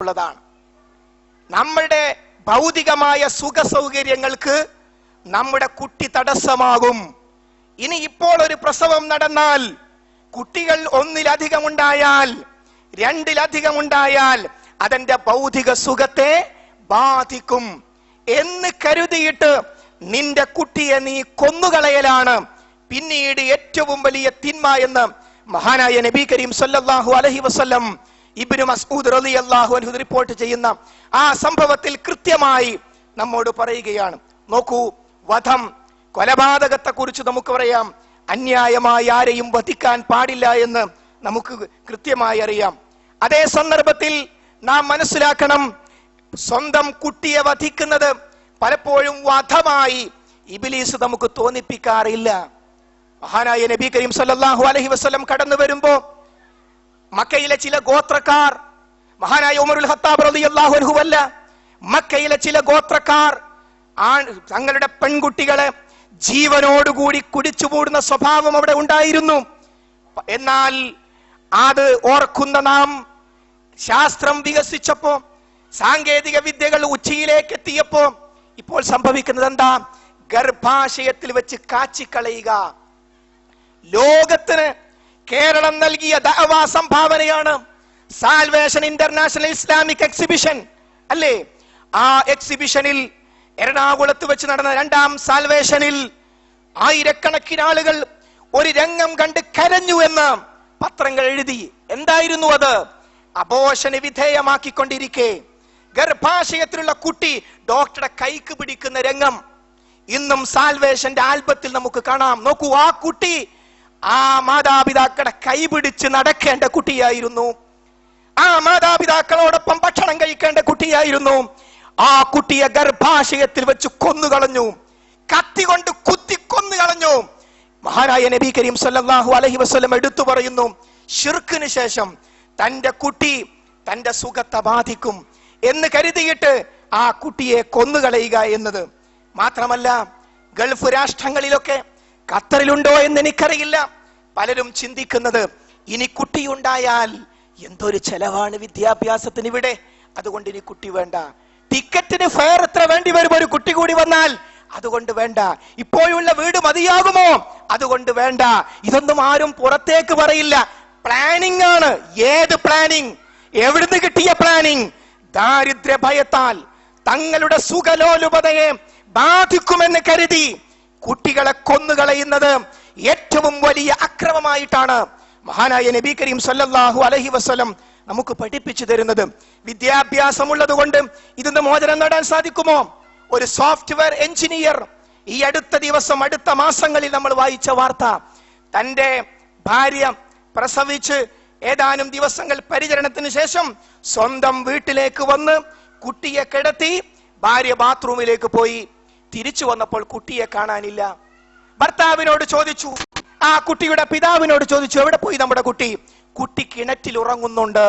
ഉള്ളതാണ്. നമ്മളുടെ ഭൗതികമായ സുഖ സൗകര്യങ്ങൾക്ക് നമ്മുടെ കുട്ടി തടസ്സമാകും. ഇനി ഇപ്പോൾ ഒരു പ്രസവം നടന്നാൽ, കുട്ടികൾ ഒന്നിലധികം ഉണ്ടായാൽ, രണ്ടിലധികം ഉണ്ടായാൽ അതിന്റെ ഭൗതിക സുഖത്തെ ബാധിക്കും എന്ന് കരുതിയിട്ട് നിന്റെ കുട്ടിയെ നീ കൊന്നുകളയലാണ് പിന്നീട് ഏറ്റവും വലിയ തിന്മ എന്ന് മഹാനായ നബി കരീം സല്ലല്ലാഹു അലൈഹി വസല്ലം ഇബ്നു മസ്ഊദ് റളിയല്ലാഹു അൻഹു റിപ്പോർട്ട് ചെയ്യുന്ന ആ സംഭവത്തിൽ കൃത്യമായി നമ്മോട് പറയുകയാണ്. നോക്കൂ, വധം, കൊലപാതകത്തെ കുറിച്ച് നമുക്ക് പറയാം. അന്യായമായി ആരെയും വധിക്കാൻ പാടില്ല എന്ന് നമുക്ക് കൃത്യമായി അറിയാം. അതേ സന്ദർഭത്തിൽ നാം മനസ്സിലാക്കണം, സ്വന്തം കുട്ടിയെ വധിക്കുന്നത് പലപ്പോഴും വധമായി ഇബ്ലീസ് നമുക്ക് തോന്നിപ്പിക്കാറില്ല. മഹാനായ നബി കരീം സല്ലല്ലാഹു അലൈഹി വസല്ലം കടന്നു വരുമ്പോ മക്കയിലെ ചില ഗോത്രക്കാർ, മഹാനായ ഉമറുൽ ഖത്താബ് റളിയല്ലാഹു അൻഹു അല്ല, മക്കയിലെ ചില ഗോത്രക്കാർ തങ്ങളുടെ പെൺകുട്ടികളെ ജീവനോടുകൂടി കുടിച്ചുകൂടുന്ന സ്വഭാവം അവിടെ ഉണ്ടായിരുന്നു. എന്നാൽ അത് ഓർക്കുന്ന നാം, ശാസ്ത്രം വികസിച്ചപ്പോ, സാങ്കേതിക വിദ്യകൾ ഉച്ചയിലേക്ക് എത്തിയപ്പോ ഇപ്പോൾ സംഭവിക്കുന്നത് എന്താ? ഗർഭാശയത്തിൽ വെച്ച് കാച്ചിക്കളയുക. ലോകത്തിന് കേരളം നൽകിയ ദഅവാ സംഭാവനയാണ് സാൽവേഷൻ ഇന്റർനാഷണൽ ഇസ്ലാമിക് എക്സിബിഷൻ അല്ലേ? ആ എക്സിബിഷനിൽ എറണാകുളത്ത് വെച്ച് നടന്ന 2ാം സാൽവേഷനിൽ ആയിരക്കണക്കിന് ആളുകൾ ഒരു രംഗം കണ്ട് കരഞ്ഞു എന്ന് പത്രങ്ങൾ എഴുതി. എന്തായിരുന്നു അത്? അബോർഷന് വിധേയമാക്കിക്കൊണ്ടിരിക്കെ ഗർഭാശയത്തിലുള്ള കുട്ടി ഡോക്ടറുടെ കൈക്ക് പിടിക്കുന്ന രംഗം ഇന്നും സാൽവേഷന്റെ ആൽബത്തിൽ നമുക്ക് കാണാം. നോക്കൂ, ആ കുട്ടി ആ മാതാപിതാക്കളുടെ കൈ പിടിച്ച് നടക്കേണ്ട കുട്ടിയായിരുന്നു. ആ മാതാപിതാക്കളോടൊപ്പം ഭക്ഷണം കഴിക്കേണ്ട കുട്ടിയായിരുന്നു. ആ കുട്ടിയെ ഗർഭാശയത്തിൽ വെച്ച് കൊന്നുകളഞ്ഞു, കത്തി കൊണ്ട് കുത്തി കൊന്നുകളഞ്ഞു. മഹാനായ നബി കരീം സല്ലല്ലാഹു അലൈഹി വസല്ലം എടുത്തു പറയുന്നു, ശിർക്കിന് ശേഷം തന്റെ കുട്ടി തന്റെ സുഖത്തെ ബാധിക്കും എന്ന് കരുതിയിട്ട് ആ കുട്ടിയെ കൊന്നുകളയുക എന്നത്. മാത്രമല്ല, ഗൾഫ് രാഷ്ട്രങ്ങളിലൊക്കെ, ഖത്തറിലുണ്ടോ എന്ന് എനിക്കറിയില്ല, പലരും ചിന്തിക്കുന്നത് ഇനി കുട്ടിയുണ്ടായാൽ എന്തൊരു ചെലവാണ് വിദ്യാഭ്യാസത്തിന് ഇവിടെ, അതുകൊണ്ട് ഇനി കുട്ടി വേണ്ട. ടിക്കറ്റിന് ഫെയർ എത്ര വേണ്ടി വരും ഒരു കുട്ടി കൂടി വന്നാൽ, അതുകൊണ്ട് വേണ്ട. ഇപ്പോഴുള്ള വീട് മതിയാകുമോ, അതുകൊണ്ട് വേണ്ട. ഇതൊന്നും ആരും പുറത്തേക്ക് പറയില്ല. പ്ലാനിംഗ് ആണ്. ഏത് പ്ലാനിംഗ്? എവിടുന്ന് കിട്ടിയ പ്ലാനിംഗ്? ദാരിദ്ര്യ ഭയത്താൽ തങ്ങളുടെ സുഖലോലുപതയെ ബാധിക്കുമെന്ന് കരുതി കുട്ടികളെ കൊന്നുകളയുന്നത് ഏറ്റവും വലിയ അക്രമമായിട്ടാണ് മഹാനായ നബി കരീം സല്ലല്ലാഹു അലൈഹി വസല്ലം നമുക്ക് പഠിപ്പിച്ചു തരുന്നത്. വിദ്യാഭ്യാസമുള്ളത് കൊണ്ട് ഇതിന് മോചനം നേടാൻ സാധിക്കുമോ? ഒരു സോഫ്റ്റ്വെയർ എഞ്ചിനീയർ ഈ അടുത്ത മാസങ്ങളിൽ നമ്മൾ വായിച്ച വാർത്ത, തന്റെ ഭാര്യ പ്രസവിച്ച് ഏതാനും ദിവസങ്ങൾ പരിചരണത്തിന് ശേഷം സ്വന്തം വീട്ടിലേക്ക് വന്ന് കുട്ടിയെ കിടത്തി, ഭാര്യ ബാത്റൂമിലേക്ക് പോയി. തിരിച്ചു വന്നപ്പോൾ കുട്ടിയെ കാണാനില്ല. ഭർത്താവിനോട് ചോദിച്ചു, ആ കുട്ടിയുടെ പിതാവിനോട് ചോദിച്ചു, എവിടെ പോയി നമ്മുടെ കുട്ടി? കുട്ടി കിണറ്റിൽ ഉറങ്ങുന്നുണ്ട്.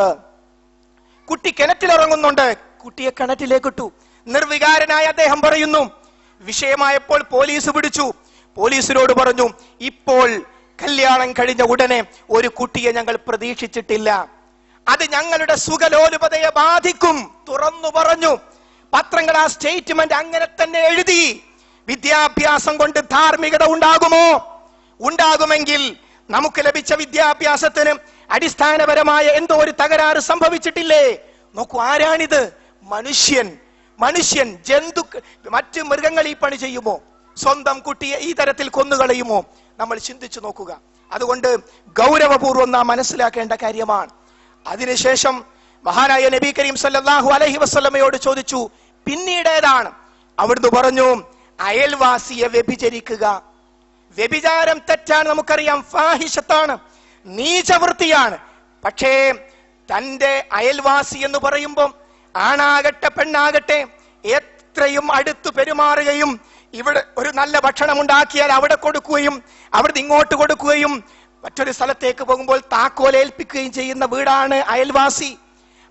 കുട്ടിയെ കിണറ്റിലേക്ക് ഇട്ടു. നിർവികാരനായ അദ്ദേഹം പറയുന്നു, വിഷയമായപ്പോൾ പോലീസ് പിടിച്ചു. പോലീസിനോട് പറഞ്ഞു, ഇപ്പോൾ കല്യാണം കഴിഞ്ഞ ഉടനെ ഒരു കുട്ടിയെ ഞങ്ങൾ പ്രതീക്ഷിച്ചിട്ടില്ല, അത് ഞങ്ങളുടെ സുഖലോലുപതയെ ബാധിക്കും. തുറന്നു പറഞ്ഞു. പത്രങ്ങൾ ആ സ്റ്റേറ്റ്മെന്റ് അങ്ങനെ തന്നെ എഴുതി. വിദ്യാഭ്യാസം കൊണ്ട് ധാർമ്മികത ഉണ്ടാകുമോ? ഉണ്ടാകുമെങ്കിൽ നമുക്ക് ലഭിച്ച വിദ്യാഭ്യാസത്തിന് അടിസ്ഥാനപരമായ എന്തോ ഒരു തകരാറ് സംഭവിച്ചിട്ടില്ലേ? നോക്കൂ, ആരാണിത്? മനുഷ്യൻ. മറ്റ് മൃഗങ്ങൾ ഈ പണി ചെയ്യുമോ? സ്വന്തം കുട്ടിയെ ഈ തരത്തിൽ കൊന്നുകളയുമോ? നമ്മൾ ചിന്തിച്ചു നോക്കുക. അതുകൊണ്ട് ഗൗരവപൂർവ്വം നാം മനസ്സിലാക്കേണ്ട കാര്യമാണ്. അതിനുശേഷം മഹാനായ നബി കരീം സല്ലല്ലാഹു അലൈഹി വസല്ലമയോട് ചോദിച്ചു, പിന്നീട് ഏതാണ്? അവിടുന്ന് പറഞ്ഞു, അയൽവാസിയെ വ്യഭിചരിക്കുക. വ്യഭിചാരം തെറ്റാണ്, നമുക്കറിയാം, ഫാഹിഷത്താണ്, നീചവൃത്തിയാണ്. പക്ഷേ തന്റെ അയൽവാസി എന്ന് പറയുമ്പോൾ ആണാകട്ടെ പെണ്ണാകട്ടെ എത്രയും അടുത്ത് പെരുമാറുകയും, ഇവിടെ ഒരു നല്ല ഭക്ഷണം ഉണ്ടാക്കിയാൽ അവിടെ കൊടുക്കുകയും അവിടുന്ന് ഇങ്ങോട്ട് കൊടുക്കുകയും മറ്റൊരു സ്ഥലത്തേക്ക് പോകുമ്പോൾ താക്കോലേൽപ്പിക്കുകയും ചെയ്യുന്ന വീടാണ് അയൽവാസി.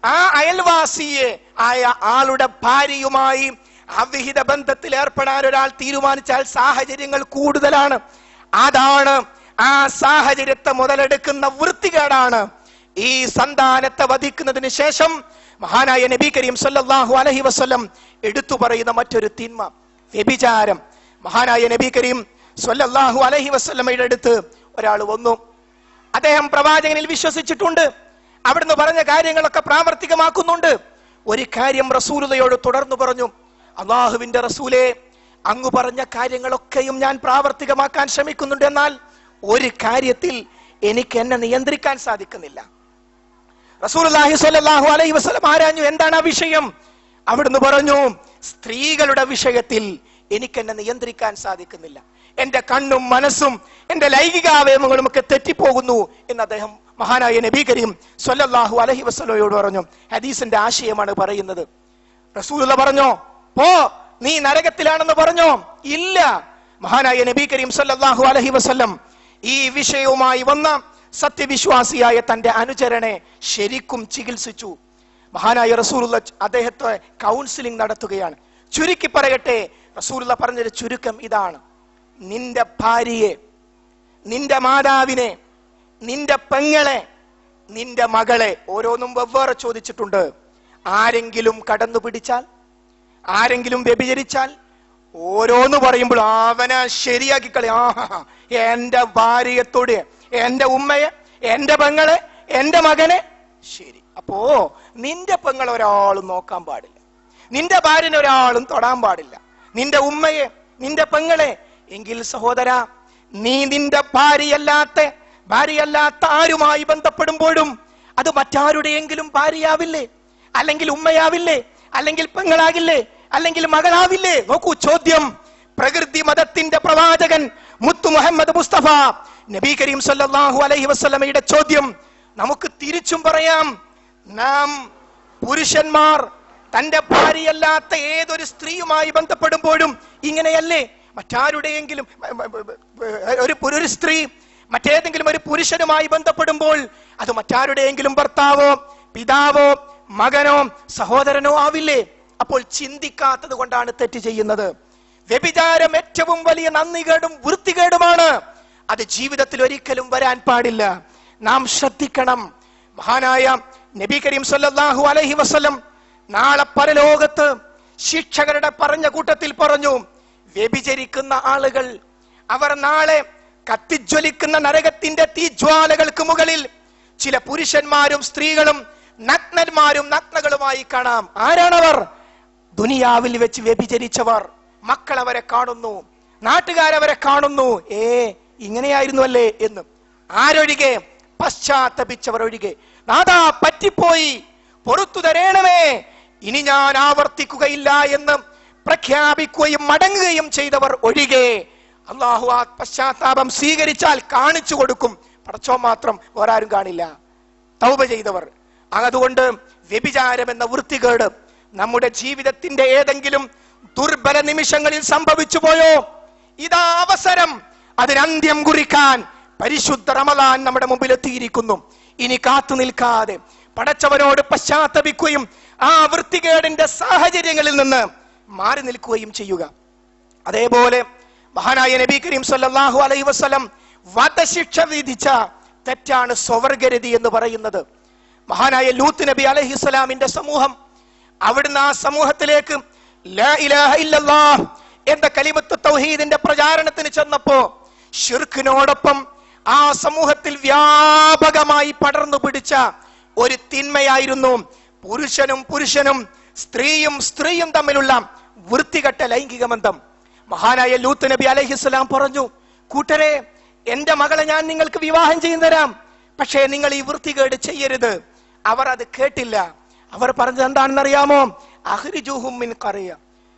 ആ അയൽവാസിയെ ആയ ആളുടെ ഭാര്യയുമായി അവിഹിത ബന്ധത്തിൽ ഏർപ്പെടാൻ ഒരാൾ തീരുമാനിച്ചാൽ സാഹചര്യങ്ങൾ കൂടുതലാണ്. അതാണ് ആ സാഹചര്യത്തെ മുതലെടുക്കുന്ന വൃത്തികേടാണ് ഈ സന്താനത്തെ വധിക്കുന്നതിന് ശേഷം മഹാനായ നബി കരീം സല്ലല്ലാഹു അലൈഹി വസല്ലം എടുത്തു പറയുന്ന മറ്റൊരു തിന്മ വ്യഭിചാരം. മഹാനായ നബി കരീം സല്ലല്ലാഹു അലൈഹി വസല്ലമയുടെ അടുത്ത് ഒരാൾ വന്നു. അദ്ദേഹം പ്രവാചകനിൽ വിശ്വസിച്ചിട്ടുണ്ട്, അവിടുന്ന് പറഞ്ഞ കാര്യങ്ങളൊക്കെ പ്രാവർത്തികമാക്കുന്നുണ്ട്. ഒരു കാര്യം റസൂലുള്ളയോട് തുടർന്നു പറഞ്ഞു, അള്ളാഹുവിന്റെ റസൂലേ, അങ്ങ് പറഞ്ഞ കാര്യങ്ങളൊക്കെയും ഞാൻ പ്രാവർത്തികമാക്കാൻ ശ്രമിക്കുന്നുണ്ട്, എന്നാൽ ഒരു കാര്യത്തിൽ എനിക്ക് എന്നെ നിയന്ത്രിക്കാൻ സാധിക്കുന്നില്ല. റസൂലുള്ളാഹി സ്വല്ലല്ലാഹു അലൈഹി വസല്ലം ആരാഞ്ഞു, എന്താണ് ആ വിഷയം? അവിടുന്ന് പറഞ്ഞു, സ്ത്രീകളുടെ വിഷയത്തിൽ എനിക്ക് എന്നെ നിയന്ത്രിക്കാൻ സാധിക്കുന്നില്ല, എന്റെ കണ്ണും മനസ്സും എന്റെ ലൈംഗികാവയവങ്ങളും ഒക്കെ തെറ്റിപ്പോകുന്നു എന്ന് അദ്ദേഹം മഹാനായ നബി കരീം സ്വല്ലല്ലാഹു അലൈഹി വസല്ലമയോട് പറഞ്ഞു. ഹദീസിന്റെ ആശയമാണ് പറയുന്നത്. റസൂലുള്ള പറഞ്ഞോ, പോ, നീ നരകത്തിലാണെന്ന് പറഞ്ഞോ? ഇല്ല. മഹാനായ നബി കരീം സ്വല്ലല്ലാഹു അലൈഹി വസല്ലം ഈ വിഷയവുമായി വന്ന സത്യവിശ്വാസിയായ തന്റെ അനുചരനെ ശരിക്കും ചികിത്സിച്ചു. മഹാനായ റസൂലുള്ള അദ്ദേഹത്തെ കൗൺസിലിംഗ് നടത്തുകയാണ്. ചുരുക്കി പറയട്ടെ, റസൂലുള്ള പറഞ്ഞൊരു ചുരുക്കം ഇതാണ്: നിന്റെ ഭാര്യയെ, നിന്റെ മാതാവിനെ, നിന്റെ പെങ്ങളെ, നിന്റെ മകളെ, ഓരോന്നും വെവ്വേറെ ചോദിച്ചിട്ടുണ്ട്. ആരെങ്കിലും കടന്നു പിടിച്ചാൽ, ആരെങ്കിലും വ്യഭിചരിച്ചാൽ, ഓരോന്ന് പറയുമ്പോൾ അവനെ ശരിയാക്കി കളി. എന്റെ ഭാര്യയെ തൊട്, എന്റെ ഉമ്മയെ, എന്റെ പെങ്ങളെ, എന്റെ മകനെ. ശരി, അപ്പോ നിന്റെ പെങ്ങളെ ഒരാളും നോക്കാൻ പാടില്ല, നിന്റെ ഭാര്യനെ ഒരാളും തൊടാൻ പാടില്ല, നിന്റെ ഉമ്മയെ, നിന്റെ പെങ്ങളെ. എങ്കിൽ സഹോദര, നീ നിന്റെ ഭാര്യയല്ലാത്ത ആരുമായി ബന്ധപ്പെടുമ്പോഴും അത് മറ്റാരുടെയെങ്കിലും ഭാര്യയാവില്ലേ, അല്ലെങ്കിൽ ഉമ്മയാവില്ലേ, അല്ലെങ്കിൽ പെങ്ങളാകില്ലേ, അല്ലെങ്കിൽ മകളാവില്ലേ? നോക്കൂ ചോദ്യം. പ്രകൃതി മതത്തിന്റെ പ്രവാചകൻ മുത്തു മുഹമ്മദ് മുസ്തഫ നബി കരീം സല്ലല്ലാഹു അലൈഹി വസല്ലമയുടെ ചോദ്യം നമുക്ക് തിരിച്ചും പറയാം. നാം പുരുഷന്മാർ തന്റെ ഭാര്യയല്ലാത്ത ഏതൊരു സ്ത്രീയുമായി ബന്ധപ്പെടുമ്പോഴും ഇങ്ങനെയല്ലേ? മറ്റാരുടെയെങ്കിലും ഒരു സ്ത്രീ മറ്റേതെങ്കിലും ഒരു പുരുഷനുമായി ബന്ധപ്പെടുമ്പോൾ അത് മറ്റാരുടെയെങ്കിലും ഭർത്താവോ, പിതാവോ, മകനോ, സഹോദരനോ ആവില്ലേ? അപ്പോൾ ചിന്തിക്കാത്തത് കൊണ്ടാണ് തെറ്റ് ചെയ്യുന്നത്. വ്യഭിചാരം ഏറ്റവും വലിയ നന്ദികേടും വൃത്തികേടുമാണ്. അത് ജീവിതത്തിൽ ഒരിക്കലും വരാൻ പാടില്ല. നാം ശ്രദ്ധിക്കണം. മഹാനായ നബി കരീം സല്ലല്ലാഹു അലൈഹി വസല്ലം നാളെ പരലോകത്ത് ശിക്ഷകരുടെ പറഞ്ഞ കൂട്ടത്തിൽ പറഞ്ഞു, വ്യഭിചരിക്കുന്ന ആളുകൾ അവർ നാളെ കത്തിജ്വലിക്കുന്ന നരകത്തിന്റെ തീജ്വാലകൾക്ക് മുകളിൽ ചില പുരുഷന്മാരും സ്ത്രീകളും നഗ്നന്മാരും നഗ്നകളുമായി കാണാം. ആരാണവർ? ദുനിയാവിൽ വെച്ച് വ്യഭിചരിച്ചവർ. മക്കൾ അവരെ കാണുന്നു, നാട്ടുകാരവരെ കാണുന്നു. ഇങ്ങനെയായിരുന്നു അല്ലേ എന്ന്. ആരൊഴികെ? പശ്ചാത്തപിച്ചവർ ഒഴികെ. നാഥാ, പറ്റിപ്പോയി, പൊറുത്തു തരേണമേ, ഇനി ഞാൻ ആവർത്തിക്കുകയില്ല എന്ന് പ്രഖ്യാപിക്കുകയും മടങ്ങുകയും ചെയ്തവർ ഒഴികെ. അള്ളാഹു ആ പശ്ചാത്താപം സ്വീകരിച്ചാൽ കാണിച്ചു കൊടുക്കും. പടച്ചോ മാത്രം വേറെ ആരും കാണില്ല. തൗബ ചെയ്തവർ. അതുകൊണ്ട് വ്യഭിചാരം എന്ന വൃത്തികേട് നമ്മുടെ ജീവിതത്തിന്റെ ഏതെങ്കിലും ദുർബല നിമിഷങ്ങളിൽ സംഭവിച്ചു പോയോ? ഇതാ അവസരം. അതിനന്ത്യം കുറിക്കാൻ പരിശുദ്ധ റമളാൻ നമ്മുടെ മുമ്പിൽ എത്തിയിരിക്കുന്നു. ഇനി കാത്തു നിൽക്കാതെ പടച്ചവനോട് പശ്ചാത്തപിക്കുകയും ആ വൃത്തികേടിന്റെ സാഹചര്യങ്ങളിൽ നിന്ന് മാറി നിൽക്കുകയും ചെയ്യുക. അതേപോലെ മഹാനായ നബി കരീം സല്ലല്ലാഹു അലൈഹി വസല്ലം വധശിക്ഷ വിധിച്ച തെറ്റാണ് സ്വവർഗരതി എന്ന് പറയുന്നത്. മഹാനായ ലൂത്ത് നബി അലൈഹിസ്സലാമിന്റെ സമൂഹം, അവിടുന്ന് ആ സമൂഹത്തിലേക്ക് ലാ ഇലാഹ ഇല്ലല്ലാഹ് എന്ന കലിമത്ത് തൗഹീദിന്റെ പ്രചാരണത്തിന് ചെന്നപ്പോ ശിർക്കിനോടൊപ്പം ആ സമൂഹത്തിൽ വ്യാപകമായി പടർന്നു പിടിച്ച ഒരു തിന്മയായിരുന്നു പുരുഷനും സ്ത്രീയും തമ്മിലുള്ള വൃത്തികെട്ട ലൈംഗിക ബന്ധം. മഹാനായ ലൂത്ത് നബി അലൈഹിസ്സലാം പറഞ്ഞു, കൂട്ടരെ, എന്റെ മകളെ ഞാൻ നിങ്ങൾക്ക് വിവാഹം ചെയ്തു തരാം, പക്ഷേ നിങ്ങൾ ഈ വൃത്തികേട് ചെയ്യരുത്. അവർ അത് കേട്ടില്ല. അവർ പറഞ്ഞത് എന്താണെന്നറിയാമോ? അഹ്രിജൂഹും മിൻ ഖറിയ.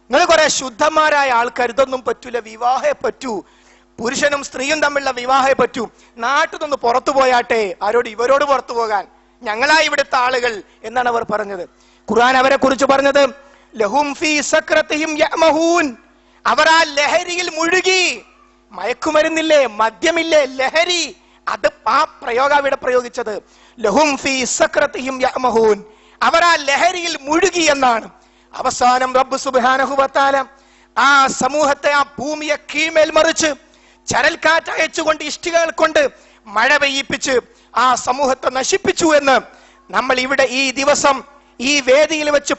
നിങ്ങൾ കുറെ ശുദ്ധന്മാരായ ആൾക്കാർ, ഇതൊന്നും പറ്റൂല, വിവാഹേ പറ്റൂ, പുരുഷനും സ്ത്രീയും തമ്മിലുള്ള വിവാഹേ പറ്റൂ, നാട്ടിൽ നിന്ന് പുറത്തു പോയാട്ടെ. ആരോട്? ഇവരോട് പുറത്തു പോകാൻ, ഞങ്ങളാ ഇവിടുത്തെ ആളുകൾ എന്നാണ് അവർ പറഞ്ഞത്. ഖുർആൻ അവരെ കുറിച്ച് പറഞ്ഞത് ലഹും ഫീ സക്രതിഹിം യഅമഹൂൻ. അവർ ആ ലഹരിയിൽ മുഴുകി. മയക്കുമരുന്നില്ലേ, മദ്യമില്ലേ, ലഹരി. അത് ആ പ്രയോഗം ഇവിടെ പ്രയോഗിച്ചത്. ലഹും ഫീ സക്രതിഹിം യഅമഹൂൻ. അവർ ആ ലഹരിയിൽ മുഴുകി എന്നാണ്. അവസാനം റബ്ബ് സുബ്ഹാനഹു വ തആല ആ സമൂഹത്തെ, ആ ഭൂമിയെ കീഴ്മേൽ മറിച്ച് ചരൽക്കാറ്റ് അയച്ചുകൊണ്ട് ഇഷ്ടികകൾ കൊണ്ട് മഴ പെയ്യിപ്പിച്ച് ആ സമൂഹത്തെ നശിപ്പിച്ചു എന്ന് നമ്മൾ ഇവിടെ ഈ ദിവസം ഈ വേദിയിൽ വെച്ച്